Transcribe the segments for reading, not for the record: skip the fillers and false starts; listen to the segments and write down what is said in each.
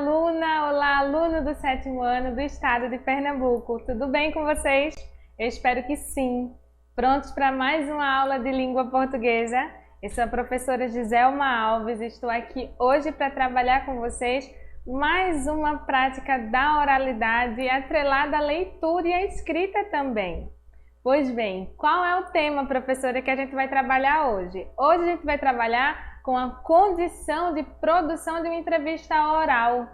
olá, aluno do 7º ano do estado de Pernambuco. Tudo bem com vocês? Eu espero que sim. Prontos para mais uma aula de língua portuguesa? Eu sou a professora Giselma Alves e estou aqui hoje para trabalhar com vocês mais uma prática da oralidade atrelada à leitura e à escrita também. Pois bem, qual é o tema, professora, que a gente vai trabalhar hoje? Hoje a gente vai trabalhar com a condição de produção de uma entrevista oral.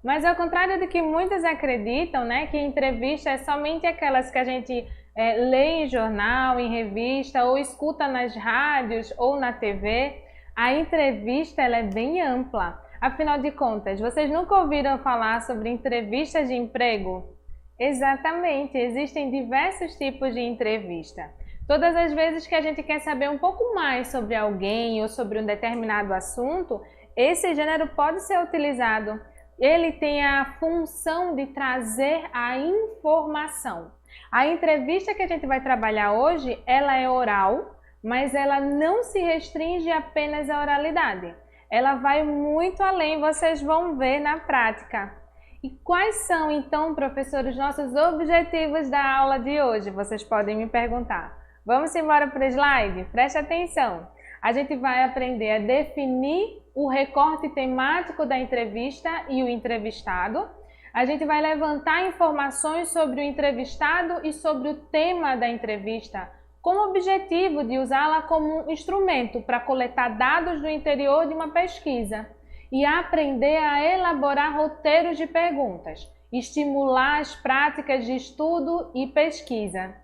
Mas ao contrário do que muitos acreditam, né, que entrevista é somente aquelas que a gente lê em jornal, em revista, ou escuta nas rádios ou na TV, a entrevista ela é bem ampla. Afinal de contas, vocês nunca ouviram falar sobre entrevistas de emprego? Exatamente, existem diversos tipos de entrevista. Todas as vezes que a gente quer saber um pouco mais sobre alguém ou sobre um determinado assunto, esse gênero pode ser utilizado. Ele tem a função de trazer a informação. A entrevista que a gente vai trabalhar hoje, ela é oral, mas ela não se restringe apenas à oralidade. Ela vai muito além, vocês vão ver na prática. E quais são, então, professor, os nossos objetivos da aula de hoje? Vocês podem me perguntar. Vamos embora para o slide? Preste atenção. A gente vai aprender a definir o recorte temático da entrevista e o entrevistado. A gente vai levantar informações sobre o entrevistado e sobre o tema da entrevista, com o objetivo de usá-la como um instrumento para coletar dados do interior de uma pesquisa e aprender a elaborar roteiros de perguntas, estimular as práticas de estudo e pesquisa.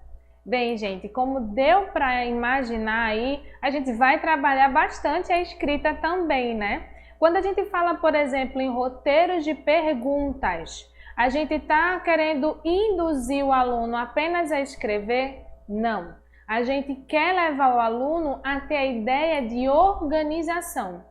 Bem, gente, como deu para imaginar aí, a gente vai trabalhar bastante a escrita também, né? Quando a gente fala, por exemplo, em roteiros de perguntas, a gente está querendo induzir o aluno apenas a escrever? Não. A gente quer levar o aluno a ter a ideia de organização.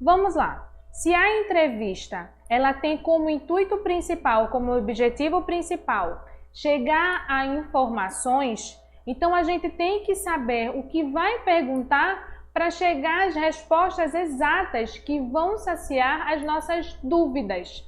Vamos lá. Se a entrevista ela tem como intuito principal, como objetivo principal, chegar a informações, então a gente tem que saber o que vai perguntar para chegar às respostas exatas que vão saciar as nossas dúvidas.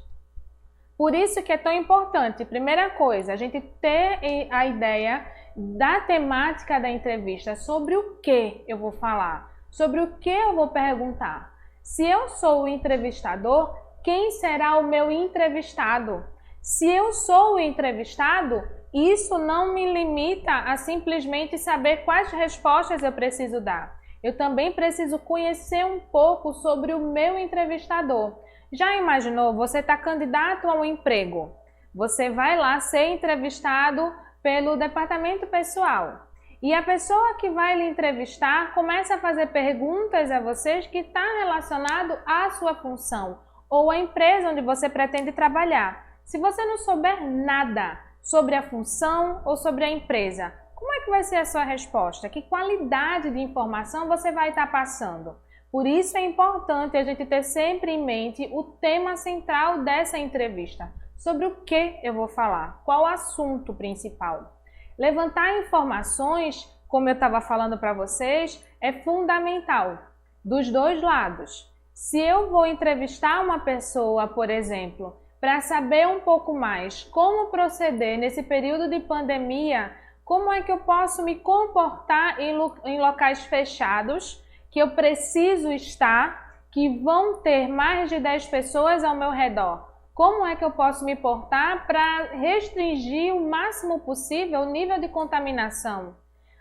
Por isso que é tão importante, primeira coisa, a gente ter a ideia da temática da entrevista, sobre o que eu vou falar, sobre o que eu vou perguntar. Se eu sou o entrevistador, quem será o meu entrevistado? Se eu sou o entrevistado, isso não me limita a simplesmente saber quais respostas eu preciso dar. Eu também preciso conhecer um pouco sobre o meu entrevistador. Já imaginou, você está candidato a um emprego? Você vai lá ser entrevistado pelo departamento pessoal. E a pessoa que vai lhe entrevistar começa a fazer perguntas a vocês que estão relacionado à sua função ou à empresa onde você pretende trabalhar. Se você não souber nada sobre a função ou sobre a empresa, como é que vai ser a sua resposta? Que qualidade de informação você vai estar passando? Por isso é importante a gente ter sempre em mente o tema central dessa entrevista. Sobre o que eu vou falar? Qual o assunto principal? Levantar informações, como eu estava falando para vocês, é fundamental, dos dois lados. Se eu vou entrevistar uma pessoa, por exemplo, para saber um pouco mais como proceder nesse período de pandemia, como é que eu posso me comportar em locais fechados, que eu preciso estar, que vão ter mais de 10 pessoas ao meu redor. Como é que eu posso me portar para restringir o máximo possível o nível de contaminação?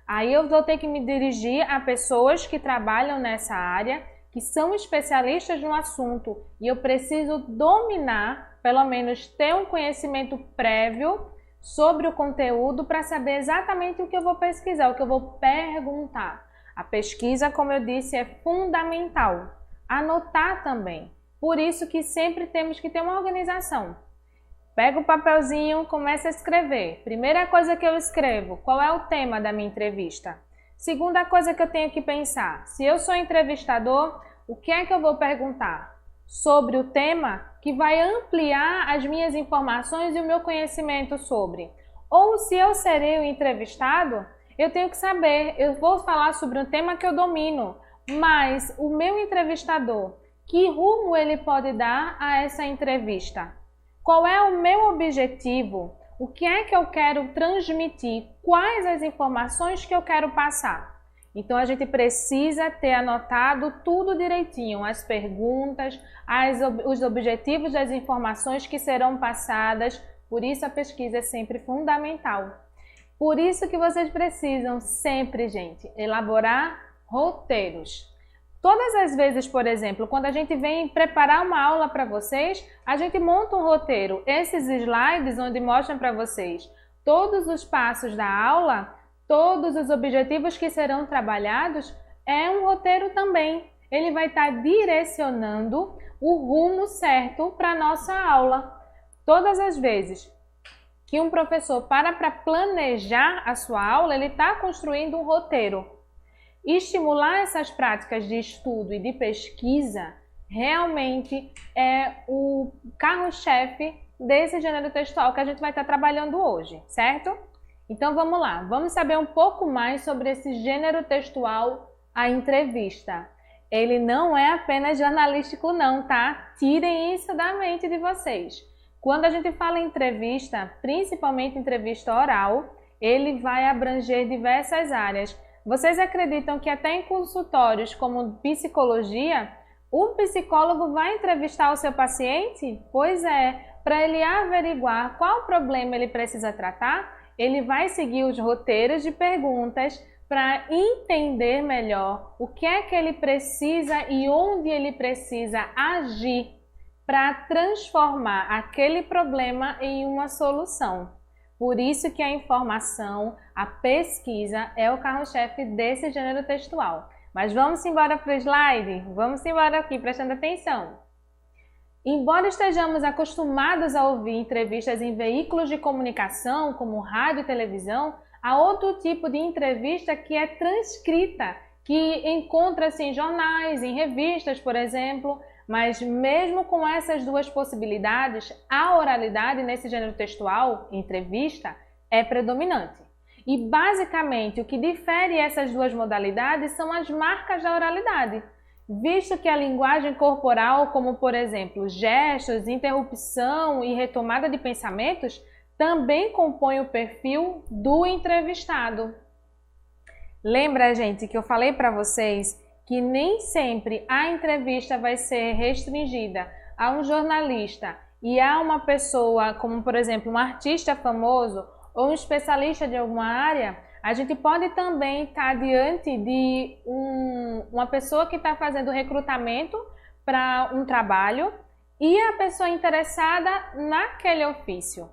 Aí eu vou ter que me dirigir a pessoas que trabalham nessa área, que são especialistas no assunto, e eu preciso dominar, pelo menos ter um conhecimento prévio sobre o conteúdo para saber exatamente o que eu vou pesquisar, o que eu vou perguntar. A pesquisa, como eu disse, é fundamental. Anotar também. Por isso que sempre temos que ter uma organização. Pega o papelzinho, começa a escrever. Primeira coisa que eu escrevo, qual é o tema da minha entrevista? Segunda coisa que eu tenho que pensar, se eu sou entrevistador, o que é que eu vou perguntar? Sobre o tema que vai ampliar as minhas informações e o meu conhecimento sobre. Ou se eu serei o entrevistado, eu tenho que saber, eu vou falar sobre um tema que eu domino, mas o meu entrevistador, que rumo ele pode dar a essa entrevista? Qual é o meu objetivo? O que é que eu quero transmitir? Quais as informações que eu quero passar? Então a gente precisa ter anotado tudo direitinho, as perguntas, os objetivos das informações que serão passadas. Por isso a pesquisa é sempre fundamental. Por isso que vocês precisam sempre, gente, elaborar roteiros. Todas as vezes, por exemplo, quando a gente vem preparar uma aula para vocês, a gente monta um roteiro. Esses slides onde mostram para vocês todos os passos da aula, todos os objetivos que serão trabalhados, é um roteiro também. Ele vai estar direcionando o rumo certo para a nossa aula. Todas as vezes que um professor para planejar a sua aula, ele está construindo um roteiro. Estimular essas práticas de estudo e de pesquisa realmente é o carro-chefe desse gênero textual que a gente vai estar trabalhando hoje, certo? Então vamos lá, vamos saber um pouco mais sobre esse gênero textual, a entrevista. Ele não é apenas jornalístico não, tá? Tirem isso da mente de vocês. Quando a gente fala em entrevista, principalmente entrevista oral, ele vai abranger diversas áreas. Vocês acreditam que até em consultórios como psicologia, o psicólogo vai entrevistar o seu paciente? Pois é, para ele averiguar qual problema ele precisa tratar, ele vai seguir os roteiros de perguntas para entender melhor o que é que ele precisa e onde ele precisa agir para transformar aquele problema em uma solução. Por isso que a informação, a pesquisa é o carro-chefe desse gênero textual. Mas vamos embora para o slide? Vamos embora aqui, prestando atenção. Embora estejamos acostumados a ouvir entrevistas em veículos de comunicação, como rádio e televisão, há outro tipo de entrevista que é transcrita, que encontra-se em jornais, em revistas, por exemplo. Mas mesmo com essas duas possibilidades, a oralidade nesse gênero textual, entrevista, é predominante. E basicamente o que difere essas duas modalidades são as marcas da oralidade, visto que a linguagem corporal, como por exemplo gestos, interrupção e retomada de pensamentos, também compõe o perfil do entrevistado. Lembra, gente, que eu falei para vocês que nem sempre a entrevista vai ser restringida a um jornalista e a uma pessoa, como por exemplo um artista famoso ou um especialista de alguma área. A gente pode também estar diante de uma pessoa que está fazendo recrutamento para um trabalho e a pessoa interessada naquele ofício.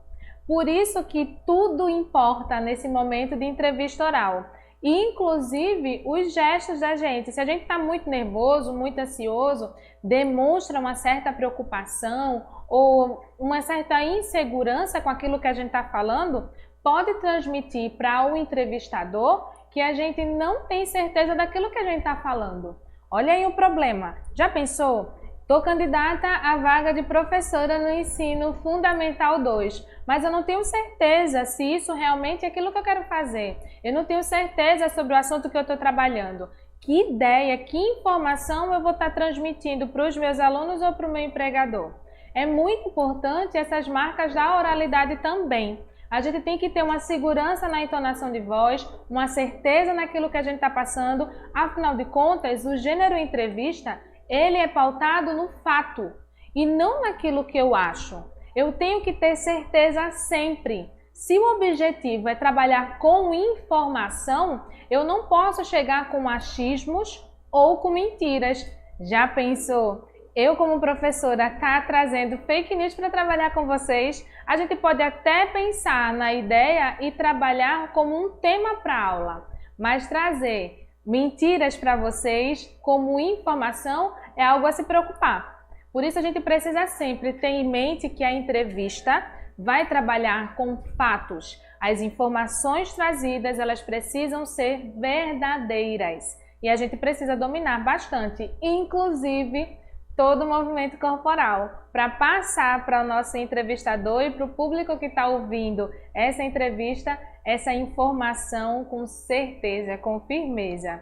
Por isso que tudo importa nesse momento de entrevista oral. Inclusive os gestos da gente. Se a gente está muito nervoso, muito ansioso, demonstra uma certa preocupação ou uma certa insegurança com aquilo que a gente está falando, pode transmitir para o entrevistador que a gente não tem certeza daquilo que a gente está falando. Olha aí o problema. Já pensou? Estou candidata à vaga de professora no ensino fundamental 2, mas eu não tenho certeza se isso realmente é aquilo que eu quero fazer. Eu não tenho certeza sobre o assunto que eu estou trabalhando. Que ideia, que informação eu vou estar transmitindo para os meus alunos ou para o meu empregador? É muito importante essas marcas da oralidade também. A gente tem que ter uma segurança na entonação de voz, uma certeza naquilo que a gente está passando. Afinal de contas, o gênero entrevista, ele é pautado no fato e não naquilo que eu acho. Eu tenho que ter certeza sempre. Se o objetivo é trabalhar com informação, eu não posso chegar com achismos ou com mentiras. Já pensou? Eu, como professora, estar trazendo fake news para trabalhar com vocês? A gente pode até pensar na ideia e trabalhar como um tema para a aula, mas trazer mentiras para vocês como informação é algo a se preocupar. Por isso a gente precisa sempre ter em mente que a entrevista vai trabalhar com fatos. As informações trazidas, elas precisam ser verdadeiras. E a gente precisa dominar bastante, inclusive todo o movimento corporal, para passar para o nosso entrevistador e para o público que está ouvindo essa entrevista, essa informação com certeza, com firmeza.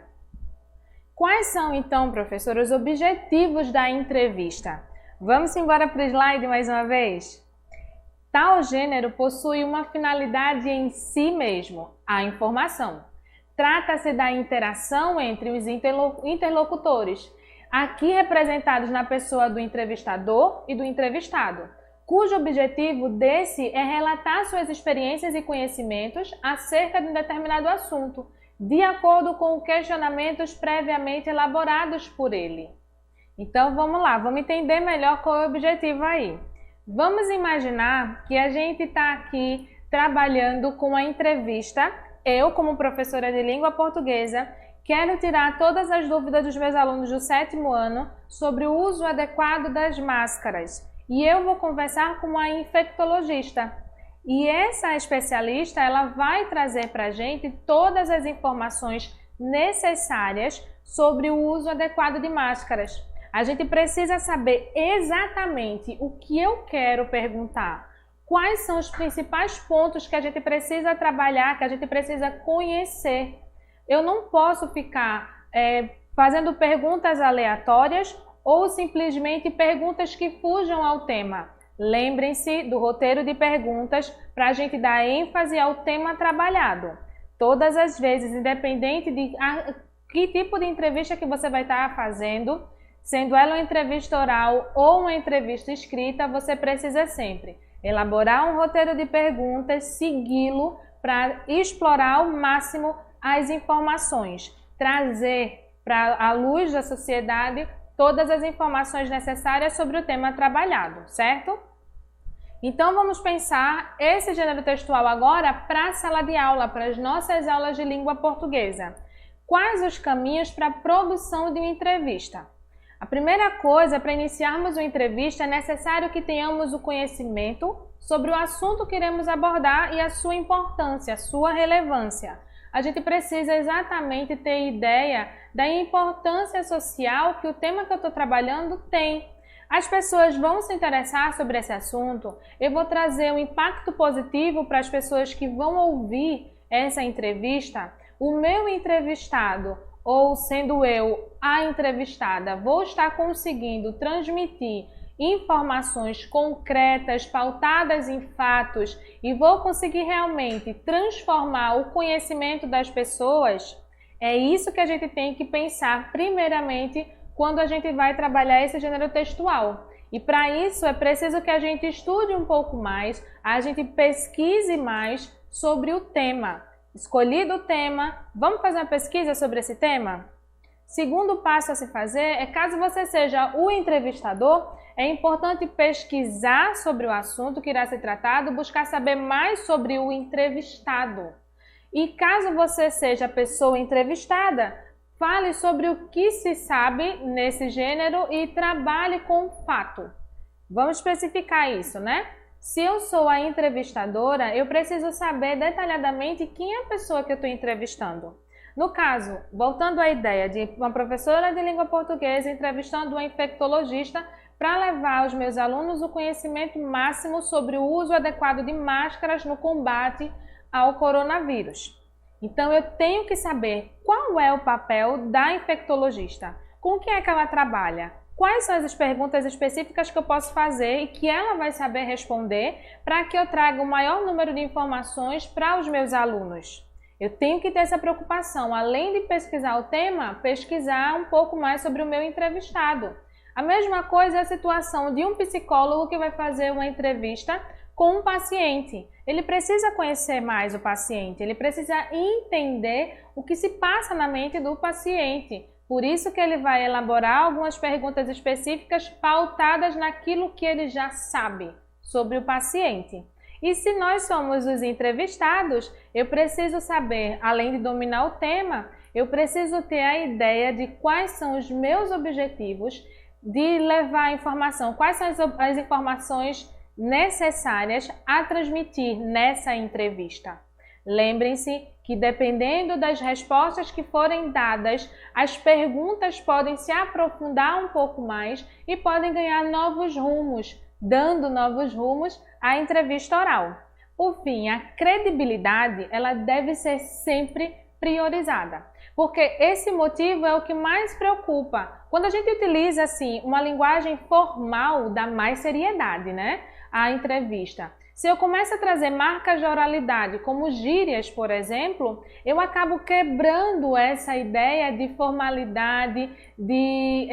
Quais são, então, professora, os objetivos da entrevista? Vamos embora para o slide mais uma vez? Tal gênero possui uma finalidade em si mesmo, a informação. Trata-se da interação entre os interlocutores, aqui representados na pessoa do entrevistador e do entrevistado, cujo objetivo desse é relatar suas experiências e conhecimentos acerca de um determinado assunto, de acordo com questionamentos previamente elaborados por ele. Então vamos lá, vamos entender melhor qual é o objetivo aí. Vamos imaginar que a gente está aqui trabalhando com a entrevista. Eu, como professora de língua portuguesa, quero tirar todas as dúvidas dos meus alunos do 7º ano sobre o uso adequado das máscaras. E eu vou conversar com uma infectologista. E essa especialista, ela vai trazer para a gente todas as informações necessárias sobre o uso adequado de máscaras. A gente precisa saber exatamente o que eu quero perguntar. Quais são os principais pontos que a gente precisa trabalhar, que a gente precisa conhecer. Eu não posso ficar fazendo perguntas aleatórias ou simplesmente perguntas que fujam ao tema. Lembrem-se do roteiro de perguntas para a gente dar ênfase ao tema trabalhado. Todas as vezes, independente de que tipo de entrevista que você vai estar fazendo, sendo ela uma entrevista oral ou uma entrevista escrita, você precisa sempre elaborar um roteiro de perguntas, segui-lo para explorar ao máximo as informações, trazer para a luz da sociedade todas as informações necessárias sobre o tema trabalhado, certo? Então vamos pensar esse gênero textual agora para a sala de aula, para as nossas aulas de língua portuguesa. Quais os caminhos para a produção de uma entrevista? A primeira coisa, para iniciarmos uma entrevista, é necessário que tenhamos o conhecimento sobre o assunto que iremos abordar e a sua importância, a sua relevância. A gente precisa exatamente ter ideia da importância social que o tema que eu estou trabalhando tem. As pessoas vão se interessar sobre esse assunto, eu vou trazer um impacto positivo para as pessoas que vão ouvir essa entrevista. O meu entrevistado, ou sendo eu a entrevistada, vou estar conseguindo transmitir informações concretas, pautadas em fatos e vou conseguir realmente transformar o conhecimento das pessoas. É isso que a gente tem que pensar primeiramente quando a gente vai trabalhar esse gênero textual. E para isso é preciso que a gente estude um pouco mais, a gente pesquise mais sobre o tema. Escolhido o tema, vamos fazer uma pesquisa sobre esse tema? Segundo passo a se fazer é, caso você seja o entrevistador, é importante pesquisar sobre o assunto que irá ser tratado, buscar saber mais sobre o entrevistado. E caso você seja a pessoa entrevistada, fale sobre o que se sabe nesse gênero e trabalhe com o fato. Vamos especificar isso, né? Se eu sou a entrevistadora, eu preciso saber detalhadamente quem é a pessoa que eu estou entrevistando. No caso, voltando à ideia de uma professora de língua portuguesa entrevistando uma infectologista para levar aos meus alunos o conhecimento máximo sobre o uso adequado de máscaras no combate ao coronavírus. Então eu tenho que saber qual é o papel da infectologista, com o que é que ela trabalha, quais são as perguntas específicas que eu posso fazer e que ela vai saber responder para que eu traga o maior número de informações para os meus alunos. Eu tenho que ter essa preocupação, além de pesquisar o tema, pesquisar um pouco mais sobre o meu entrevistado. A mesma coisa é a situação de um psicólogo que vai fazer uma entrevista com um paciente. Ele precisa conhecer mais o paciente, ele precisa entender o que se passa na mente do paciente. Por isso que ele vai elaborar algumas perguntas específicas pautadas naquilo que ele já sabe sobre o paciente. E se nós somos os entrevistados, eu preciso saber, além de dominar o tema, eu preciso ter a ideia de quais são os meus objetivos de levar a informação, quais são as informações necessárias a transmitir nessa entrevista. Lembrem-se que dependendo das respostas que forem dadas, as perguntas podem se aprofundar um pouco mais e podem ganhar novos rumos, dando novos rumos à entrevista oral. Por fim, a credibilidade ela deve ser sempre priorizada. Porque esse motivo é o que mais preocupa. Quando a gente utiliza assim uma linguagem formal, dá mais seriedade, né, à entrevista. Se eu começo a trazer marcas de oralidade, como gírias, por exemplo, eu acabo quebrando essa ideia de formalidade, de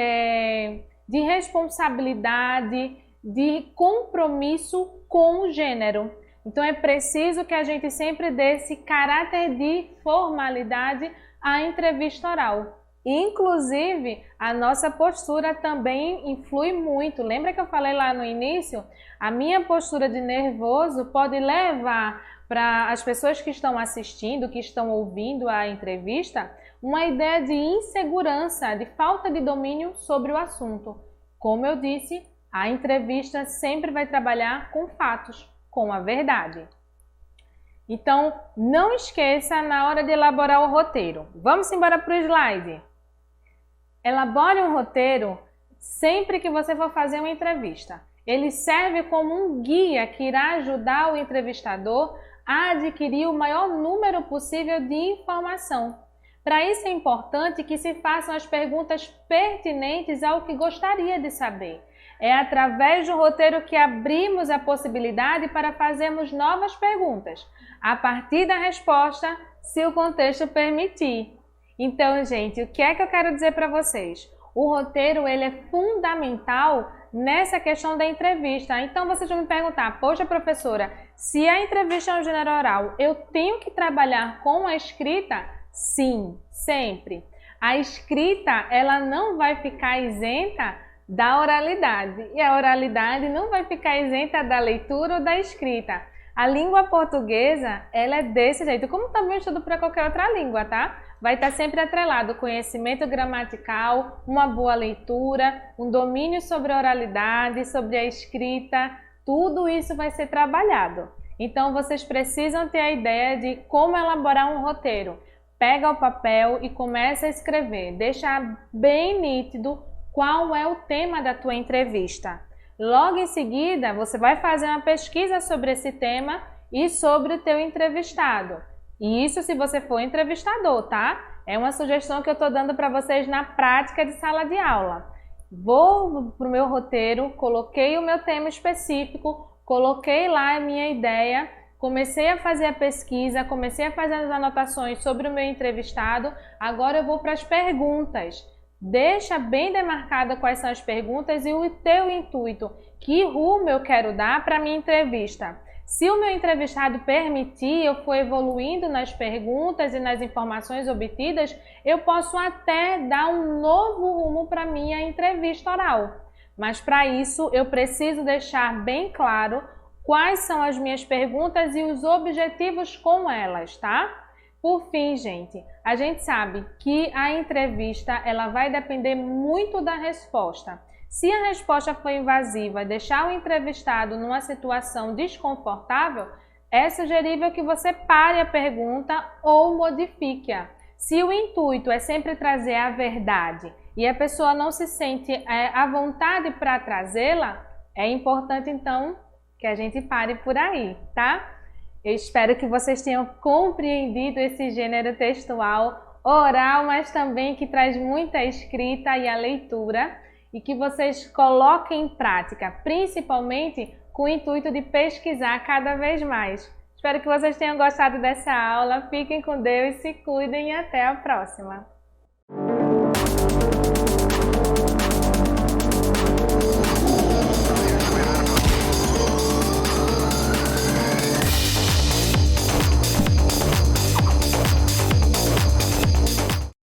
responsabilidade, de compromisso com o gênero. Então é preciso que a gente sempre dê esse caráter de formalidade à entrevista oral. Inclusive, a nossa postura também influi muito. Lembra que eu falei lá no início? A minha postura de nervoso pode levar para as pessoas que estão assistindo, que estão ouvindo a entrevista, uma ideia de insegurança, de falta de domínio sobre o assunto. Como eu disse, a entrevista sempre vai trabalhar com fatos, com a verdade. Então, não esqueça na hora de elaborar o roteiro. Vamos embora para o slide. Elabore um roteiro sempre que você for fazer uma entrevista. Ele serve como um guia que irá ajudar o entrevistador a adquirir o maior número possível de informação. Para isso é importante que se façam as perguntas pertinentes ao que gostaria de saber. É através do roteiro que abrimos a possibilidade para fazermos novas perguntas, a partir da resposta, se o contexto permitir. Então, gente, o que é que eu quero dizer para vocês? O roteiro ele é fundamental nessa questão da entrevista. Então, vocês vão me perguntar, poxa, professora, se a entrevista é um gênero oral, eu tenho que trabalhar com a escrita? Sim, sempre. A escrita, ela não vai ficar isenta da oralidade. E a oralidade não vai ficar isenta da leitura ou da escrita. A língua portuguesa, ela é desse jeito, como também eu estudo para qualquer outra língua, tá? Vai estar sempre atrelado ao conhecimento gramatical, uma boa leitura, um domínio sobre a oralidade, sobre a escrita, tudo isso vai ser trabalhado. Então, vocês precisam ter a ideia de como elaborar um roteiro. Pega o papel e começa a escrever, deixa bem nítido qual é o tema da tua entrevista. Logo em seguida, você vai fazer uma pesquisa sobre esse tema e sobre o teu entrevistado. E isso se você for entrevistador, tá? É uma sugestão que eu estou dando para vocês na prática de sala de aula. Vou para o meu roteiro, coloquei o meu tema específico, coloquei lá a minha ideia, comecei a fazer a pesquisa, comecei a fazer as anotações sobre o meu entrevistado, agora eu vou para as perguntas. Deixa bem demarcada quais são as perguntas e o teu intuito, que rumo eu quero dar para a minha entrevista. Se o meu entrevistado permitir, eu for evoluindo nas perguntas e nas informações obtidas, eu posso até dar um novo rumo para a minha entrevista oral. Mas para isso, eu preciso deixar bem claro quais são as minhas perguntas e os objetivos com elas, tá? Por fim, gente, a gente sabe que a entrevista ela vai depender muito da resposta. Se a resposta for invasiva e deixar o entrevistado numa situação desconfortável, é sugerível que você pare a pergunta ou modifique-a. Se o intuito é sempre trazer a verdade e a pessoa não se sente à vontade para trazê-la, é importante então que a gente pare por aí, tá? Eu espero que vocês tenham compreendido esse gênero textual oral, mas também que traz muita escrita e a leitura, e que vocês coloquem em prática, principalmente com o intuito de pesquisar cada vez mais. Espero que vocês tenham gostado dessa aula, fiquem com Deus, se cuidem e até a próxima!